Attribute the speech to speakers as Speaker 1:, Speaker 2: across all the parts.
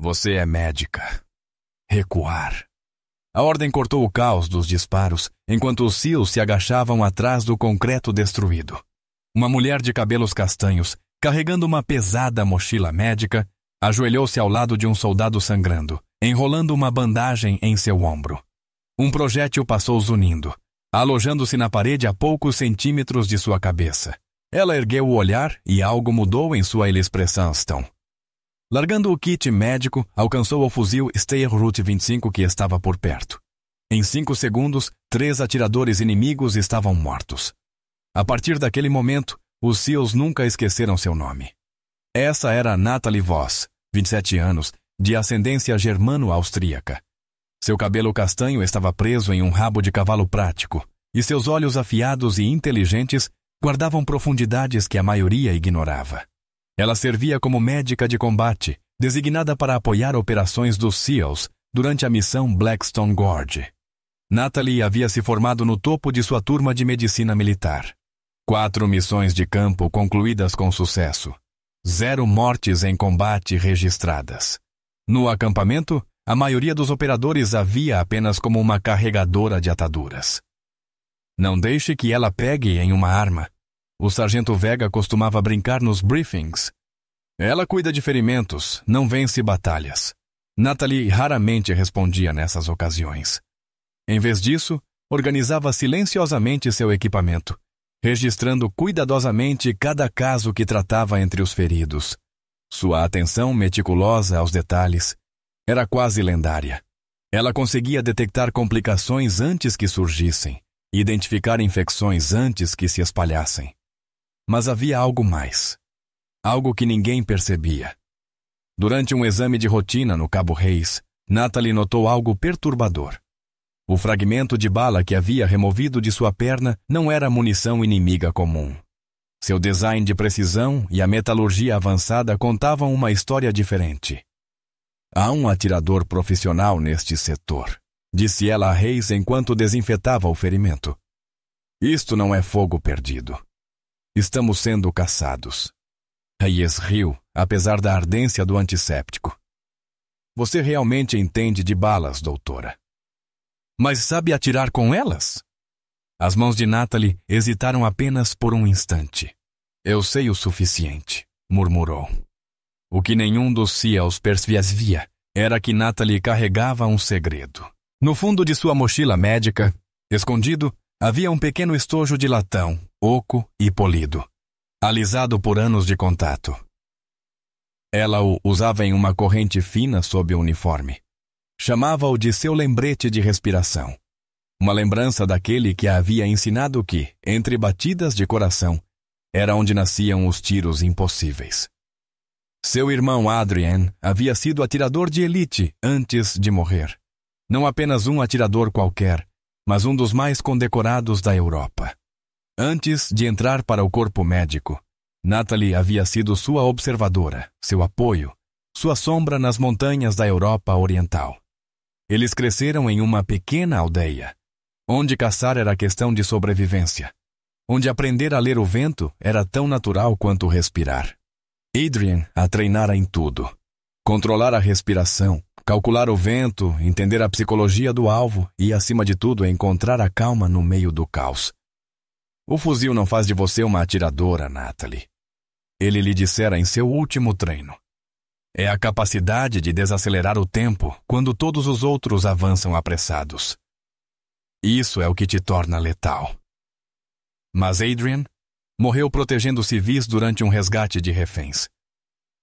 Speaker 1: Você é médica. Recuar. A ordem cortou o caos dos disparos, enquanto os SEALs se agachavam atrás do concreto destruído. Uma mulher de cabelos castanhos, carregando uma pesada mochila médica, ajoelhou-se ao lado de um soldado sangrando, enrolando uma bandagem em seu ombro. Um projétil passou zunindo, alojando-se na parede a poucos centímetros de sua cabeça. Ela ergueu o olhar e algo mudou em sua expressão. Largando o kit médico, alcançou o fuzil Steyr-Root 25 que estava por perto. Em 5 segundos, 3 atiradores inimigos estavam mortos. A partir daquele momento, os SEALs nunca esqueceram seu nome. Essa era Natalie Voss, 27 anos, de ascendência germano-austríaca. Seu cabelo castanho estava preso em um rabo de cavalo prático, e seus olhos afiados e inteligentes guardavam profundidades que a maioria ignorava. Ela servia como médica de combate, designada para apoiar operações dos SEALs durante a missão Blackstone Gorge. Natalie havia se formado no topo de sua turma de medicina militar. 4 missões de campo concluídas com sucesso. 0 mortes em combate registradas. No acampamento, a maioria dos operadores a via apenas como uma carregadora de ataduras. Não deixe que ela pegue em uma arma. O sargento Vega costumava brincar nos briefings. Ela cuida de ferimentos, não vence batalhas. Natalie raramente respondia nessas ocasiões. Em vez disso, organizava silenciosamente seu equipamento, registrando cuidadosamente cada caso que tratava entre os feridos. Sua atenção meticulosa aos detalhes era quase lendária. Ela conseguia detectar complicações antes que surgissem, e identificar infecções antes que se espalhassem. Mas havia algo mais. Algo que ninguém percebia. Durante um exame de rotina no Cabo Reis, Natalie notou algo perturbador. O fragmento de bala que havia removido de sua perna não era munição inimiga comum. Seu design de precisão e a metalurgia avançada contavam uma história diferente. Há um atirador profissional neste setor, disse ela a Reis enquanto desinfetava o ferimento. Isto não é fogo perdido. Estamos sendo caçados. Hayes riu, apesar da ardência do antisséptico. Você realmente entende de balas, doutora. Mas sabe atirar com elas? As mãos de Natalie hesitaram apenas por um instante. Eu sei o suficiente, murmurou. O que nenhum dos SEALs percebia era que Natalie carregava um segredo. No fundo de sua mochila médica, escondido, havia um pequeno estojo de latão, oco e polido, alisado por anos de contato. Ela o usava em uma corrente fina sob o uniforme. Chamava-o de seu lembrete de respiração. Uma lembrança daquele que a havia ensinado que, entre batidas de coração, era onde nasciam os tiros impossíveis. Seu irmão Adrien havia sido atirador de elite antes de morrer. Não apenas um atirador qualquer, mas um dos mais condecorados da Europa. Antes de entrar para o corpo médico, Natalie havia sido sua observadora, seu apoio, sua sombra nas montanhas da Europa Oriental. Eles cresceram em uma pequena aldeia, onde caçar era questão de sobrevivência, onde aprender a ler o vento era tão natural quanto respirar. Adrien a treinara em tudo. Controlar a respiração, calcular o vento, entender a psicologia do alvo e, acima de tudo, encontrar a calma no meio do caos. O fuzil não faz de você uma atiradora, Natalie. Ele lhe dissera em seu último treino. É a capacidade de desacelerar o tempo quando todos os outros avançam apressados. Isso é o que te torna letal. Mas Adrien morreu protegendo civis durante um resgate de reféns.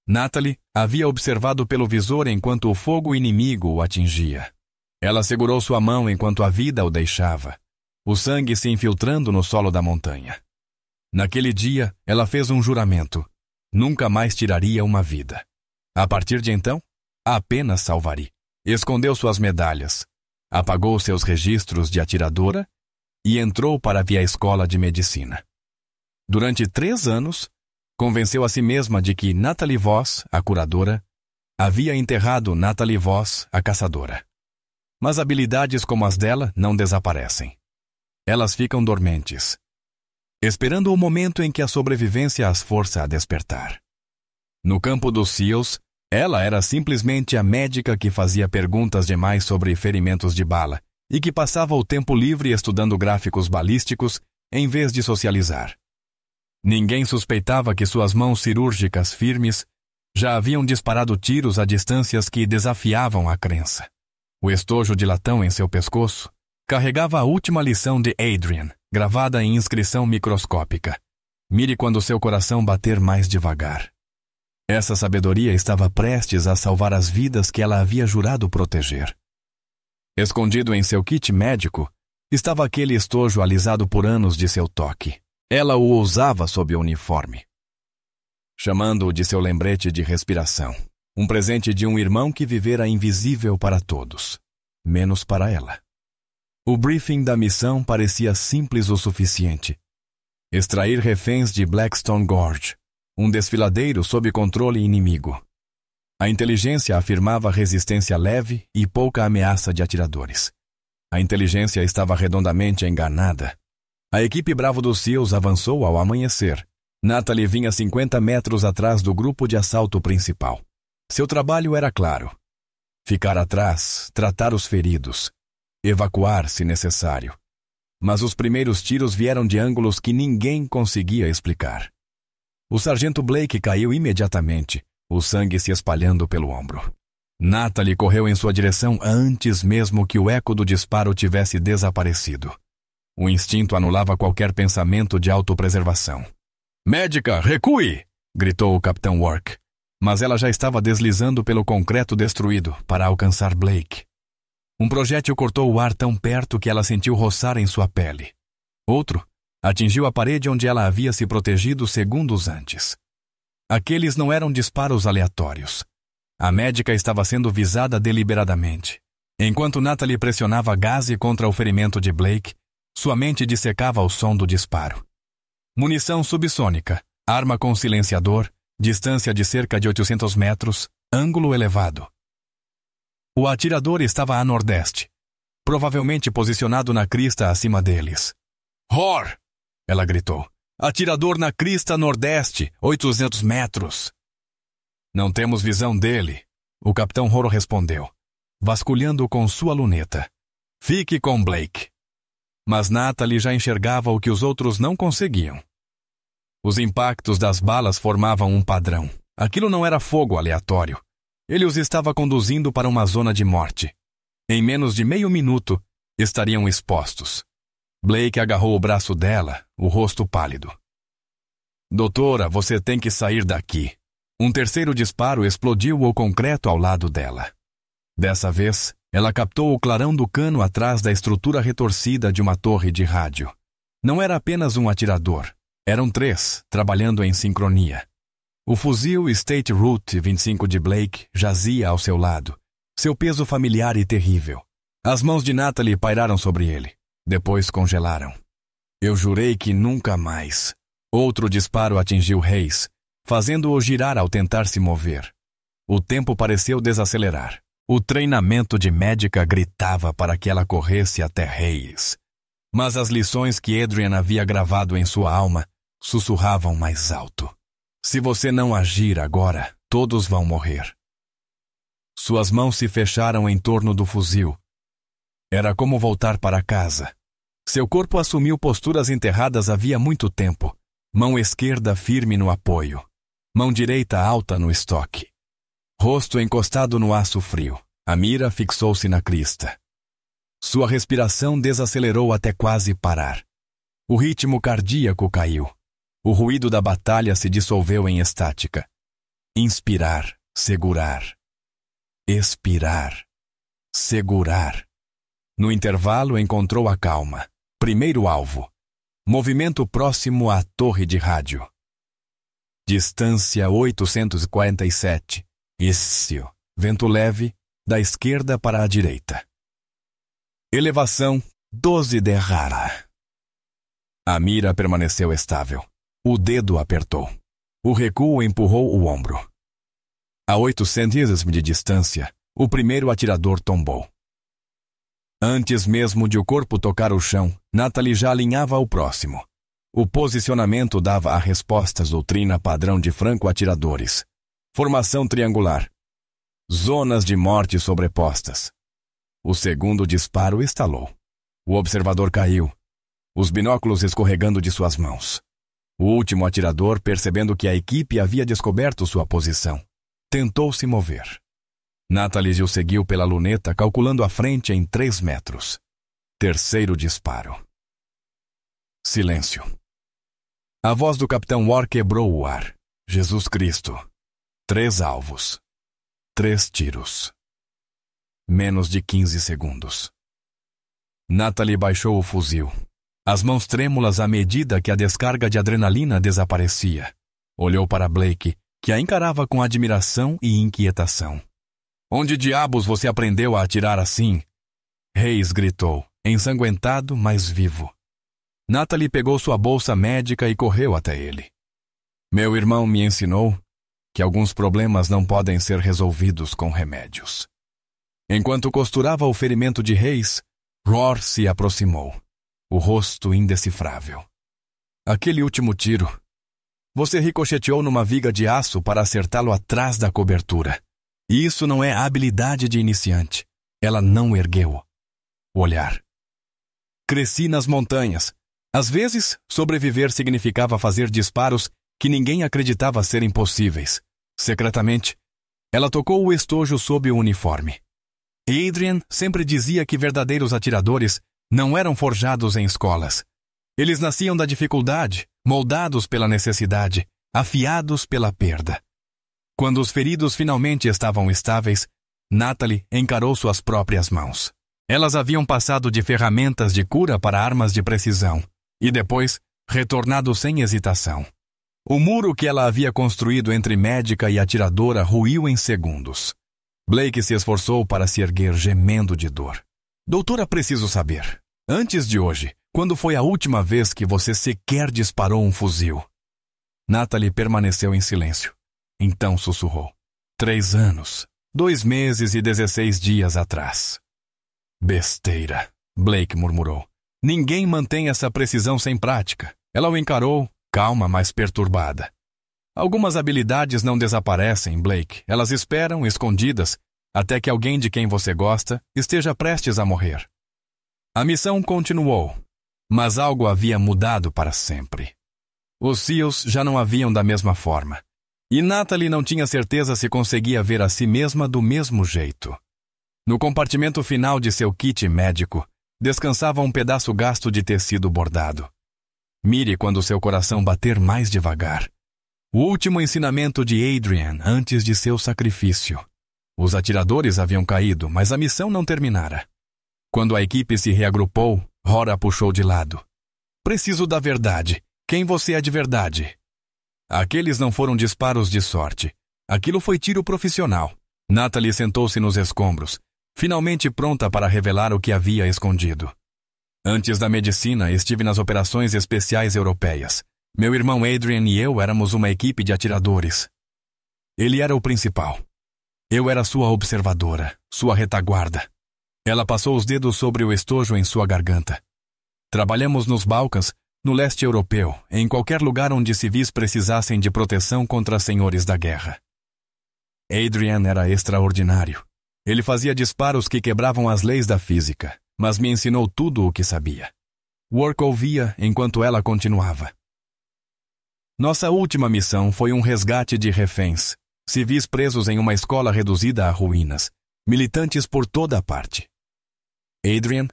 Speaker 1: Natalie havia observado pelo visor enquanto o fogo inimigo o atingia. Ela segurou sua mão enquanto a vida o deixava, o sangue se infiltrando no solo da montanha. Naquele dia, ela fez um juramento. Nunca mais tiraria uma vida. A partir de então, apenas salvaria. Escondeu suas medalhas, apagou seus registros de atiradora e entrou para a escola de medicina. Durante 3 anos, convenceu a si mesma de que Natalie Voss, a curadora, havia enterrado Natalie Voss, a caçadora. Mas habilidades como as dela não desaparecem. Elas ficam dormentes, esperando o momento em que a sobrevivência as força a despertar. No campo dos SEALs, Ela era simplesmente a médica que fazia perguntas demais sobre ferimentos de bala e que passava o tempo livre estudando gráficos balísticos em vez de socializar. Ninguém suspeitava que suas mãos cirúrgicas firmes já haviam disparado tiros a distâncias que desafiavam a crença. O estojo de latão em seu pescoço carregava a última lição de Adrian, gravada em inscrição microscópica. Mire quando seu coração bater mais devagar. Essa sabedoria estava prestes a salvar as vidas que ela havia jurado proteger. Escondido em seu kit médico, estava aquele estojo alisado por anos de seu toque. Ela o usava sob o uniforme, chamando-o de seu lembrete de respiração. Um presente de um irmão que vivera invisível para todos, menos para ela. O briefing da missão parecia simples o suficiente. Extrair reféns de Blackstone Gorge, um desfiladeiro sob controle inimigo. A inteligência afirmava resistência leve e pouca ameaça de atiradores. A inteligência estava redondamente enganada. A equipe Bravo dos SEALs avançou ao amanhecer. Natalie vinha 50 metros atrás do grupo de assalto principal. Seu trabalho era claro: ficar atrás, tratar os feridos, evacuar se necessário. Mas os primeiros tiros vieram de ângulos que ninguém conseguia explicar. O sargento Blake caiu imediatamente, o sangue se espalhando pelo ombro. Natalie correu em sua direção antes mesmo que o eco do disparo tivesse desaparecido. O instinto anulava qualquer pensamento de autopreservação. "Médica, recue!" gritou o Capitão Work. Mas ela já estava deslizando pelo concreto destruído para alcançar Blake. Um projétil cortou o ar tão perto que ela sentiu roçar em sua pele. Outro atingiu a parede onde ela havia se protegido segundos antes. Aqueles não eram disparos aleatórios. A médica estava sendo visada deliberadamente. Enquanto Natalie pressionava gaze contra o ferimento de Blake, sua mente dissecava o som do disparo. Munição subsônica, arma com silenciador, distância de cerca de 800 metros, ângulo elevado. O atirador estava a nordeste, provavelmente posicionado na crista acima deles. "Hor!" ela gritou. "Atirador na crista nordeste, 800 metros. "Não temos visão dele", o Capitão Horo respondeu, vasculhando com sua luneta. "Fique com Blake." Mas Natalie já enxergava o que os outros não conseguiam. Os impactos das balas formavam um padrão. Aquilo não era fogo aleatório. Ele os estava conduzindo para uma zona de morte. Em menos de meio minuto, estariam expostos. Blake agarrou o braço dela, o rosto pálido. "Doutora, você tem que sair daqui." Um terceiro disparo explodiu o concreto ao lado dela. Dessa vez, ela captou o clarão do cano atrás da estrutura retorcida de uma torre de rádio. Não era apenas um atirador. Eram 3, trabalhando em sincronia. O fuzil State Route 25 de Blake jazia ao seu lado, seu peso familiar e terrível. As mãos de Natalie pairaram sobre ele, depois congelaram. "Eu jurei que nunca mais." Outro disparo atingiu Hayes, fazendo-o girar ao tentar se mover. O tempo pareceu desacelerar. O treinamento de médica gritava para que ela corresse até Hayes. Mas as lições que Adrian havia gravado em sua alma sussurravam mais alto. "Se você não agir agora, todos vão morrer." Suas mãos se fecharam em torno do fuzil. Era como voltar para casa. Seu corpo assumiu posturas enterradas havia muito tempo. Mão esquerda firme no apoio. Mão direita alta no estoque. Rosto encostado no aço frio. A mira fixou-se na crista. Sua respiração desacelerou até quase parar. O ritmo cardíaco caiu. O ruído da batalha se dissolveu em estática. Inspirar, segurar. Expirar, segurar. No intervalo encontrou a calma. Primeiro alvo. Movimento próximo à torre de rádio. Distância 847. Ício. Vento leve, da esquerda para a direita. Elevação 12 de Rara. A mira permaneceu estável. O dedo apertou. O recuo empurrou o ombro. A 800 de distância, o primeiro atirador tombou. Antes mesmo de o corpo tocar o chão, Natalie já alinhava o próximo. O posicionamento dava a resposta doutrina padrão de franco-atiradores. Formação triangular, Zonas de morte sobrepostas. O segundo disparo estalou. O observador caiu, os binóculos escorregando de suas mãos. O último atirador, percebendo que a equipe havia descoberto sua posição, tentou se mover. Natalie o seguiu pela luneta, calculando a frente em 3 metros. Terceiro disparo. Silêncio. A voz do Capitão War quebrou o ar. Jesus Cristo. 3 alvos. 3 tiros. Menos de 15 segundos. Natalie baixou o fuzil, as mãos trêmulas à medida que a descarga de adrenalina desaparecia. Olhou para Blake, que a encarava com admiração e inquietação. Onde diabos você aprendeu a atirar assim? Hayes gritou, ensanguentado, mas vivo. Natalie pegou sua bolsa médica e correu até ele. Meu irmão me ensinou que alguns problemas não podem ser resolvidos com remédios. Enquanto costurava o ferimento de Hayes, Rohr se aproximou, o rosto indecifrável. Aquele último tiro. Você ricocheteou numa viga de aço para acertá-lo atrás da cobertura. E isso não é habilidade de iniciante. Ela não ergueu o olhar. Cresci nas montanhas. Às vezes, sobreviver significava fazer disparos que ninguém acreditava serem possíveis. Secretamente, ela tocou o estojo sob o uniforme. Adrian sempre dizia que verdadeiros atiradores não eram forjados em escolas. Eles nasciam da dificuldade, moldados pela necessidade, afiados pela perda. Quando os feridos finalmente estavam estáveis, Natalie encarou suas próprias mãos. Elas haviam passado de ferramentas de cura para armas de precisão, e depois retornado sem hesitação. O muro que ela havia construído entre médica e atiradora ruiu em segundos. Blake se esforçou para se erguer, gemendo de dor. Doutora, preciso saber. Antes de hoje, quando foi a última vez que você sequer disparou um fuzil? Natalie permaneceu em silêncio. Então sussurrou. 3 anos, 2 meses e 16 dias atrás. Besteira, Blake murmurou. Ninguém mantém essa precisão sem prática. Ela o encarou, calma, mas perturbada. Algumas habilidades não desaparecem, Blake. Elas esperam, escondidas, até que alguém de quem você gosta esteja prestes a morrer. A missão continuou, mas algo havia mudado para sempre. Os SEALs já não haviam da mesma forma, e Natalie não tinha certeza se conseguia ver a si mesma do mesmo jeito. No compartimento final de seu kit médico, descansava um pedaço gasto de tecido bordado. Mire quando seu coração bater mais devagar. O último ensinamento de Adrian antes de seu sacrifício. Os atiradores haviam caído, mas a missão não terminara. Quando a equipe se reagrupou, Rohr a puxou de lado. Preciso da verdade. Quem você é de verdade? Aqueles não foram disparos de sorte. Aquilo foi tiro profissional. Natalie sentou-se nos escombros, finalmente pronta para revelar o que havia escondido. Antes da medicina, estive nas operações especiais europeias. Meu irmão Adrian e eu éramos uma equipe de atiradores. Ele era o principal. Eu era sua observadora, sua retaguarda. Ela passou os dedos sobre o estojo em sua garganta. Trabalhamos nos Balcãs, no leste europeu, em qualquer lugar onde civis precisassem de proteção contra senhores da guerra. Adrian era extraordinário. Ele fazia disparos que quebravam as leis da física, mas me ensinou tudo o que sabia. Work ouvia enquanto ela continuava. Nossa última missão foi um resgate de reféns, civis presos em uma escola reduzida a ruínas, militantes por toda a parte. Adrian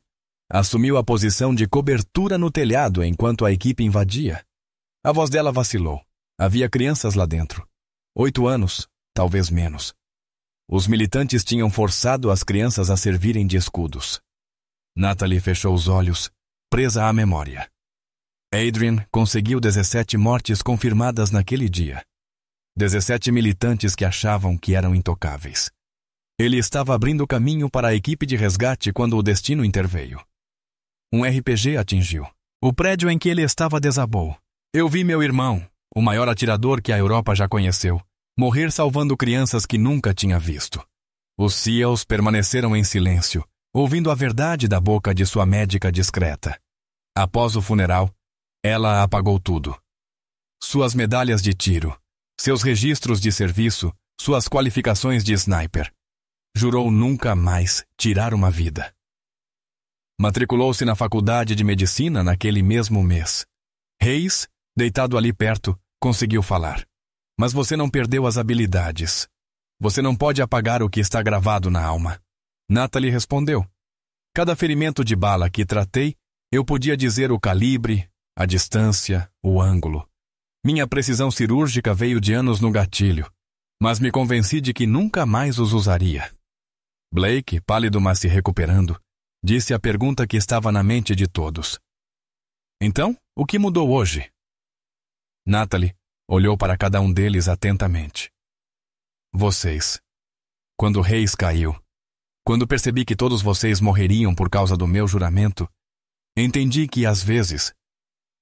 Speaker 1: assumiu a posição de cobertura no telhado enquanto a equipe invadia. A voz dela vacilou. Havia crianças lá dentro. 8 anos, talvez menos. Os militantes tinham forçado as crianças a servirem de escudos. Natalie fechou os olhos, presa à memória. Adrian conseguiu 17 mortes confirmadas naquele dia. 17 militantes que achavam que eram intocáveis. Ele estava abrindo caminho para a equipe de resgate quando o destino interveio. Um RPG atingiu. O prédio em que ele estava desabou. Eu vi meu irmão, o maior atirador que a Europa já conheceu, morrer salvando crianças que nunca tinha visto. Os SEALs permaneceram em silêncio, ouvindo a verdade da boca de sua médica discreta. Após o funeral, ela apagou tudo. Suas medalhas de tiro, seus registros de serviço, suas qualificações de sniper, jurou nunca mais tirar uma vida. Matriculou-se na faculdade de medicina naquele mesmo mês. Hayes, deitado ali perto, conseguiu falar. Mas você não perdeu as habilidades. Você não pode apagar o que está gravado na alma. Natalie respondeu. Cada ferimento de bala que tratei, eu podia dizer o calibre, a distância, o ângulo. Minha precisão cirúrgica veio de anos no gatilho, mas me convenci de que nunca mais os usaria. Blake, pálido mas se recuperando, disse a pergunta que estava na mente de todos. Então, o que mudou hoje? Natalie olhou para cada um deles atentamente. Vocês. Quando Hayes caiu, quando percebi que todos vocês morreriam por causa do meu juramento, entendi que, às vezes,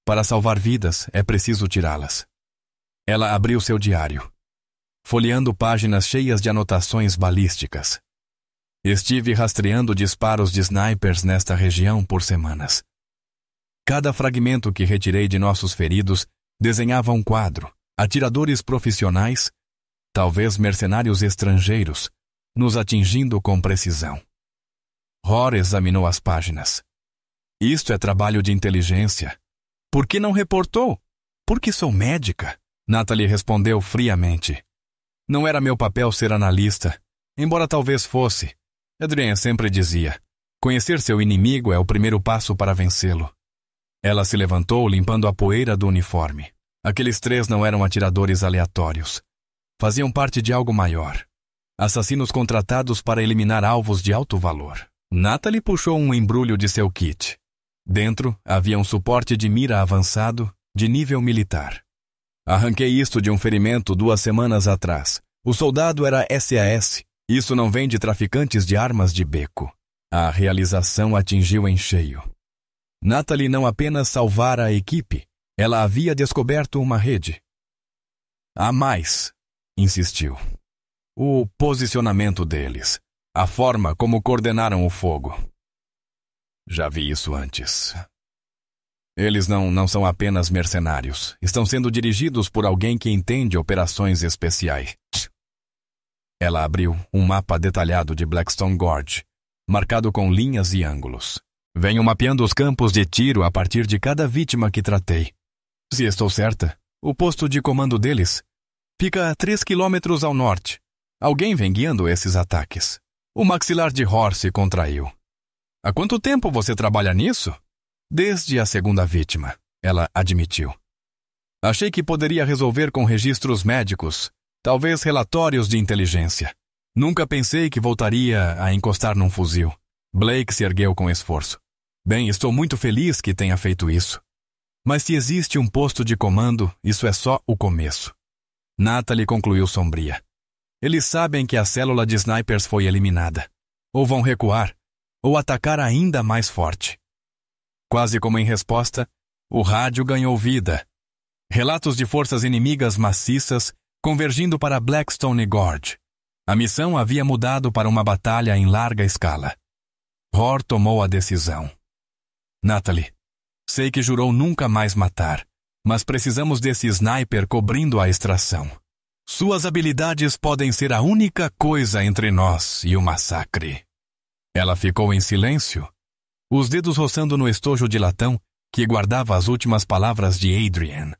Speaker 1: para salvar vidas é preciso tirá-las. Ela abriu seu diário, folheando páginas cheias de anotações balísticas. Estive rastreando disparos de snipers nesta região por semanas. Cada fragmento que retirei de nossos feridos desenhava um quadro, atiradores profissionais, talvez mercenários estrangeiros, nos atingindo com precisão. Rohr examinou as páginas. Isto é trabalho de inteligência. Por que não reportou? Porque sou médica, Natalie respondeu friamente. Não era meu papel ser analista, embora talvez fosse. Adrian sempre dizia, conhecer seu inimigo é o primeiro passo para vencê-lo. Ela se levantou limpando a poeira do uniforme. Aqueles 3 não eram atiradores aleatórios. Faziam parte de algo maior. Assassinos contratados para eliminar alvos de alto valor. Natalie puxou um embrulho de seu kit. Dentro havia um suporte de mira avançado, de nível militar. Arranquei isto de um ferimento 2 semanas atrás. O soldado era SAS. Isso não vem de traficantes de armas de beco. A realização atingiu em cheio. Natalie não apenas salvara a equipe, ela havia descoberto uma rede. Há mais, insistiu. O posicionamento deles, a forma como coordenaram o fogo. Já vi isso antes. Eles não são apenas mercenários. Estão sendo dirigidos por alguém que entende operações especiais. Ela abriu um mapa detalhado de Blackstone Gorge, marcado com linhas e ângulos. Venho mapeando os campos de tiro a partir de cada vítima que tratei. Se estou certa, o posto de comando deles fica a 3 quilômetros ao norte. Alguém vem guiando esses ataques. O maxilar de Rohr se contraiu. Há quanto tempo você trabalha nisso? Desde a 2ª vítima, ela admitiu. Achei que poderia resolver com registros médicos, talvez relatórios de inteligência. Nunca pensei que voltaria a encostar num fuzil. Blake se ergueu com esforço. Bem, estou muito feliz que tenha feito isso. Mas se existe um posto de comando, isso é só o começo. Natalie concluiu sombria. Eles sabem que a célula de snipers foi eliminada. Ou vão recuar, ou atacar ainda mais forte. Quase como em resposta, o rádio ganhou vida. Relatos de forças inimigas maciças convergindo para Blackstone Gorge. A missão havia mudado para uma batalha em larga escala. Rohr tomou a decisão. Natalie, sei que jurou nunca mais matar, mas precisamos desse sniper cobrindo a extração. Suas habilidades podem ser a única coisa entre nós e o massacre. Ela ficou em silêncio, os dedos roçando no estojo de latão que guardava as últimas palavras de Adrian.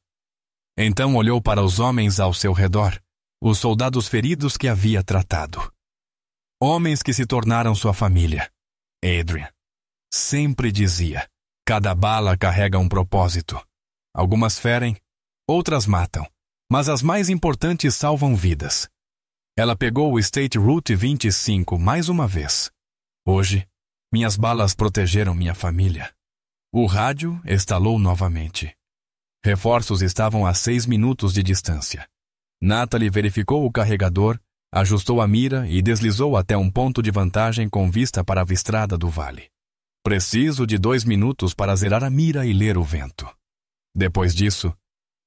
Speaker 1: Então olhou para os homens ao seu redor, os soldados feridos que havia tratado. Homens que se tornaram sua família. Adrian sempre dizia, cada bala carrega um propósito. Algumas ferem, outras matam, mas as mais importantes salvam vidas. Ela pegou o State Route 25 mais uma vez. Hoje, minhas balas protegeram minha família. O rádio estalou novamente. Reforços estavam a 6 minutos de distância. Natalie verificou o carregador, ajustou a mira e deslizou até um ponto de vantagem com vista para a estrada do vale. Preciso de 2 minutos para zerar a mira e ler o vento. Depois disso,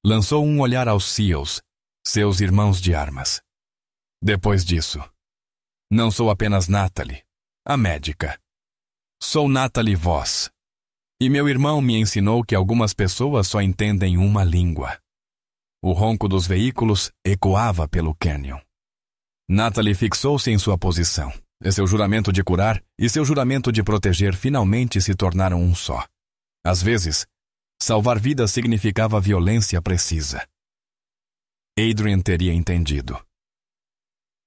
Speaker 1: lançou um olhar aos SEALs, seus irmãos de armas. Depois disso, não sou apenas Natalie, a médica. Sou Natalie Voss. E meu irmão me ensinou que algumas pessoas só entendem uma língua. O ronco dos veículos ecoava pelo cânion. Natalie fixou-se em sua posição. Seu juramento de curar e seu juramento de proteger finalmente se tornaram um só. Às vezes, salvar vidas significava violência precisa. Adrian teria entendido.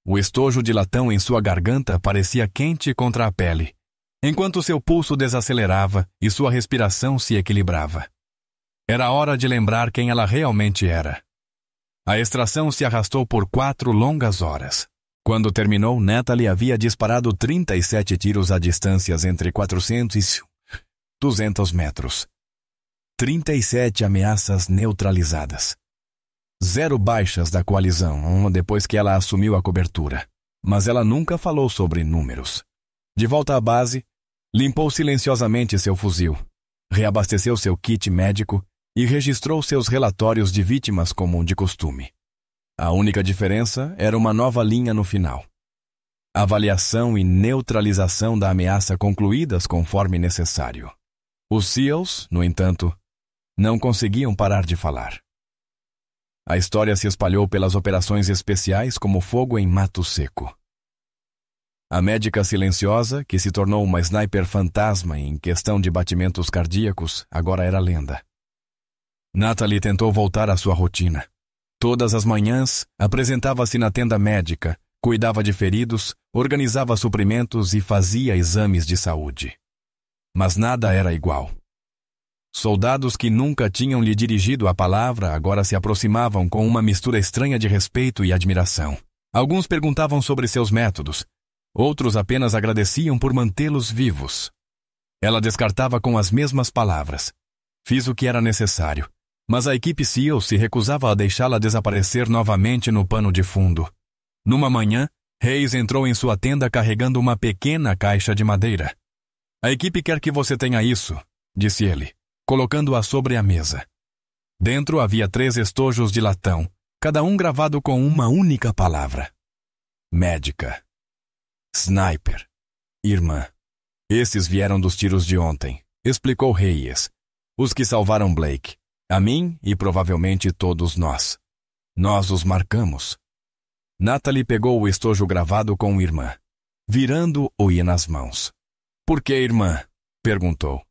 Speaker 1: O estojo de latão em sua garganta parecia quente contra a pele, enquanto seu pulso desacelerava e sua respiração se equilibrava. Era hora de lembrar quem ela realmente era. A extração se arrastou por 4 longas horas. Quando terminou, Natalie havia disparado 37 tiros a distâncias entre 400 e 200 metros. 37 ameaças neutralizadas. 0 baixas da coalizão, depois que ela assumiu a cobertura. Mas ela nunca falou sobre números. De volta à base, limpou silenciosamente seu fuzil, reabasteceu seu kit médico e registrou seus relatórios de vítimas como de costume. A única diferença era uma nova linha no final. Avaliação e neutralização da ameaça concluídas conforme necessário. Os SEALs, no entanto, não conseguiam parar de falar. A história se espalhou pelas operações especiais como fogo em mato seco. A médica silenciosa, que se tornou uma sniper fantasma em questão de batimentos cardíacos, agora era lenda. Natalie tentou voltar à sua rotina. Todas as manhãs, apresentava-se na tenda médica, cuidava de feridos, organizava suprimentos e fazia exames de saúde. Mas nada era igual. Soldados que nunca tinham lhe dirigido a palavra agora se aproximavam com uma mistura estranha de respeito e admiração. Alguns perguntavam sobre seus métodos, outros apenas agradeciam por mantê-los vivos. Ela descartava com as mesmas palavras. Fiz o que era necessário, mas a equipe SEAL se recusava a deixá-la desaparecer novamente no pano de fundo. Numa manhã, Hayes entrou em sua tenda carregando uma pequena caixa de madeira. A equipe quer que você tenha isso, disse ele, colocando-a sobre a mesa. Dentro havia 3 estojos de latão, cada um gravado com uma única palavra. Médica. Sniper. Irmã. Esses vieram dos tiros de ontem, explicou Hayes. Os que salvaram Blake. A mim e provavelmente todos nós. Nós os marcamos. Natalie pegou o estojo gravado com irmã, virando-o nas mãos. Por que irmã? Perguntou.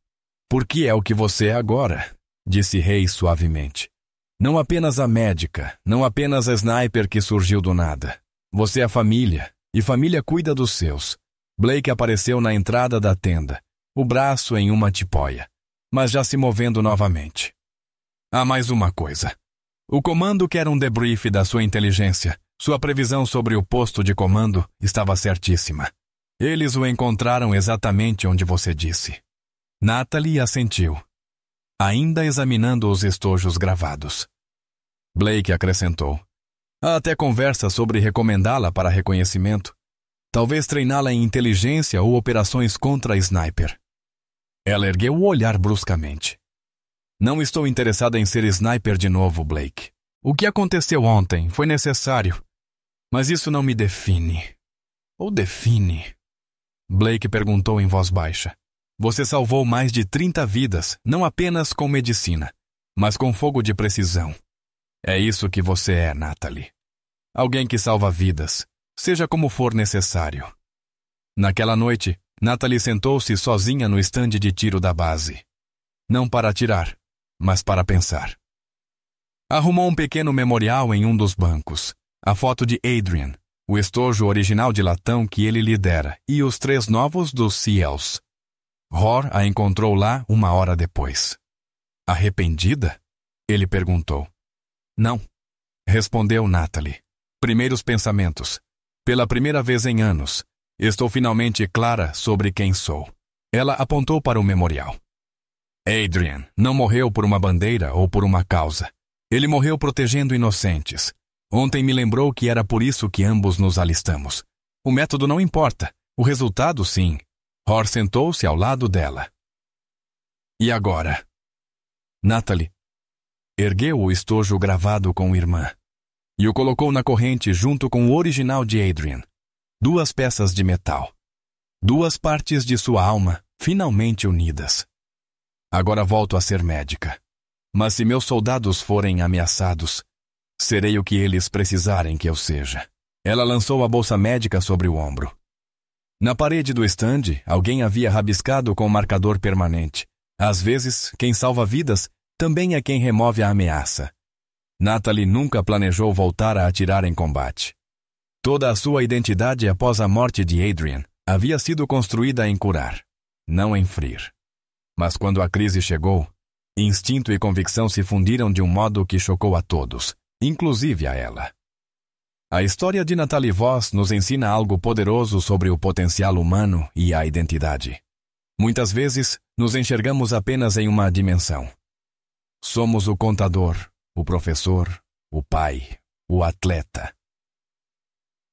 Speaker 1: Porque é o que você é agora, disse Hayes suavemente. Não apenas a médica, não apenas a sniper que surgiu do nada. Você é família, e família cuida dos seus. Blake apareceu na entrada da tenda, o braço em uma tipóia, mas já se movendo novamente. Há mais uma coisa. O comando quer um debrief da sua inteligência. Sua previsão sobre o posto de comando estava certíssima. Eles o encontraram exatamente onde você disse. Natalie assentiu, ainda examinando os estojos gravados. Blake acrescentou. Há até conversa sobre recomendá-la para reconhecimento. Talvez treiná-la em inteligência ou operações contra a sniper. Ela ergueu o olhar bruscamente. Não estou interessada em ser sniper de novo, Blake. O que aconteceu ontem foi necessário. Mas isso não me define. Ou define? Blake perguntou em voz baixa. Você salvou mais de 30 vidas, não apenas com medicina, mas com fogo de precisão. É isso que você é, Natalie. Alguém que salva vidas, seja como for necessário. Naquela noite, Natalie sentou-se sozinha no estande de tiro da base. Não para atirar, mas para pensar. Arrumou um pequeno memorial em um dos bancos. A foto de Adrian, o estojo original de latão que ele lhe dera e os 3 novos dos SEALs. Hor a encontrou lá 1 hora depois. Arrependida? Ele perguntou. Não, respondeu Natalie. Primeiros pensamentos. Pela primeira vez em anos, estou finalmente clara sobre quem sou. Ela apontou para o memorial. Adrian não morreu por uma bandeira ou por uma causa. Ele morreu protegendo inocentes. Ontem me lembrou que era por isso que ambos nos alistamos. O método não importa, o resultado sim. Hor sentou-se ao lado dela. E agora? Natalie ergueu o estojo gravado com irmã e o colocou na corrente junto com o original de Adrian. 2 peças de metal. 2 partes de sua alma, finalmente unidas. Agora volto a ser médica. Mas se meus soldados forem ameaçados, serei o que eles precisarem que eu seja. Ela lançou a bolsa médica sobre o ombro. Na parede do estande, alguém havia rabiscado com marcador permanente. Às vezes, quem salva vidas também é quem remove a ameaça. Natalie nunca planejou voltar a atirar em combate. Toda a sua identidade após a morte de Adrian havia sido construída em curar, não em ferir. Mas quando a crise chegou, instinto e convicção se fundiram de um modo que chocou a todos, inclusive a ela. A história de Natalie Voss nos ensina algo poderoso sobre o potencial humano e a identidade. Muitas vezes, nos enxergamos apenas em uma dimensão. Somos o contador, o professor, o pai, o atleta.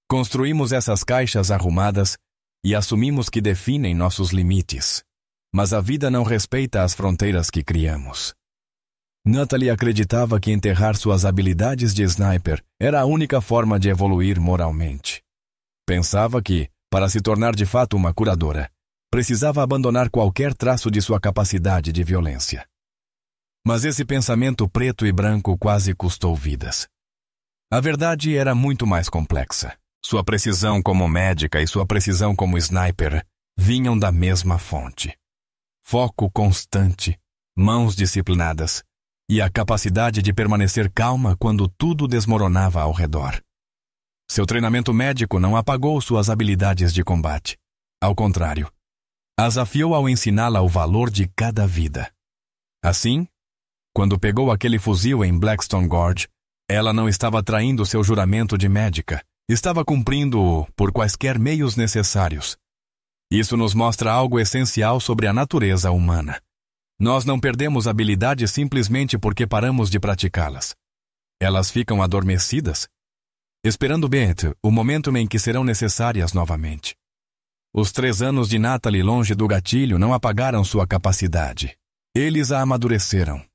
Speaker 1: Construímos essas caixas arrumadas e assumimos que definem nossos limites, mas a vida não respeita as fronteiras que criamos. Natalie acreditava que enterrar suas habilidades de sniper era a única forma de evoluir moralmente. Pensava que, para se tornar de fato uma curadora, precisava abandonar qualquer traço de sua capacidade de violência. Mas esse pensamento preto e branco quase custou vidas. A verdade era muito mais complexa. Sua precisão como médica e sua precisão como sniper vinham da mesma fonte. Foco constante, mãos disciplinadas e a capacidade de permanecer calma quando tudo desmoronava ao redor. Seu treinamento médico não apagou suas habilidades de combate. Ao contrário, as afiou ao ensiná-la o valor de cada vida. Assim, quando pegou aquele fuzil em Blackstone Gorge, ela não estava traindo seu juramento de médica, estava cumprindo-o por quaisquer meios necessários. Isso nos mostra algo essencial sobre a natureza humana. Nós não perdemos habilidades simplesmente porque paramos de praticá-las. Elas ficam adormecidas, esperando o momento em que serão necessárias novamente. Os 3 anos de Natalie longe do gatilho não apagaram sua capacidade. Eles a amadureceram.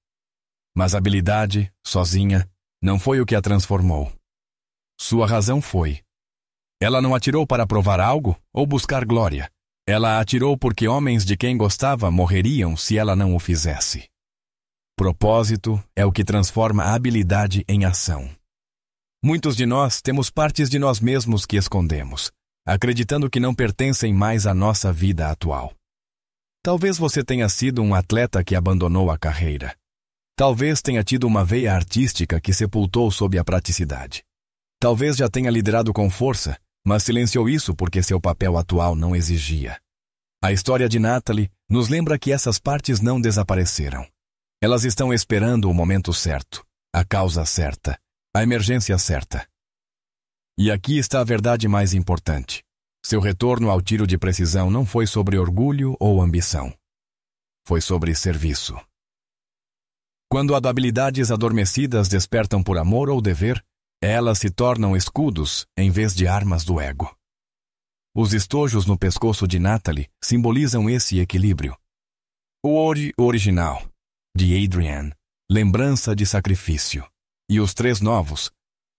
Speaker 1: Mas a habilidade, sozinha, não foi o que a transformou. Sua razão foi. Ela não atirou para provar algo ou buscar glória. Ela atirou porque homens de quem gostava morreriam se ela não o fizesse. Propósito é o que transforma a habilidade em ação. Muitos de nós temos partes de nós mesmos que escondemos, acreditando que não pertencem mais à nossa vida atual. Talvez você tenha sido um atleta que abandonou a carreira. Talvez tenha tido uma veia artística que sepultou sob a praticidade. Talvez já tenha liderado com força, mas silenciou isso porque seu papel atual não exigia. A história de Natalie nos lembra que essas partes não desapareceram. Elas estão esperando o momento certo, a causa certa, a emergência certa. E aqui está a verdade mais importante. Seu retorno ao tiro de precisão não foi sobre orgulho ou ambição. Foi sobre serviço. Quando habilidades adormecidas despertam por amor ou dever, elas se tornam escudos em vez de armas do ego. Os estojos no pescoço de Natalie simbolizam esse equilíbrio. O Ori original, de Adrian, lembrança de sacrifício. E os 3 novos,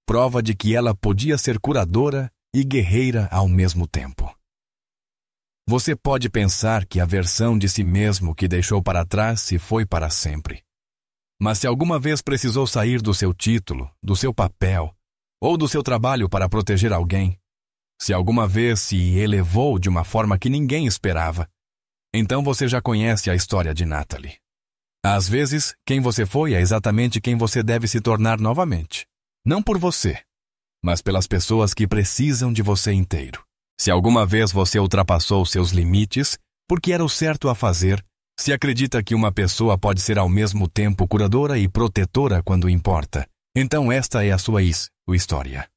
Speaker 1: prova de que ela podia ser curadora e guerreira ao mesmo tempo. Você pode pensar que a versão de si mesmo que deixou para trás se foi para sempre. Mas se alguma vez precisou sair do seu título, do seu papel, ou do seu trabalho para proteger alguém, se alguma vez se elevou de uma forma que ninguém esperava, então você já conhece a história de Natalie. Às vezes, quem você foi é exatamente quem você deve se tornar novamente. Não por você, mas pelas pessoas que precisam de você inteiro. Se alguma vez você ultrapassou seus limites, porque era o certo a fazer, se acredita que uma pessoa pode ser ao mesmo tempo curadora e protetora quando importa, então esta é a sua história.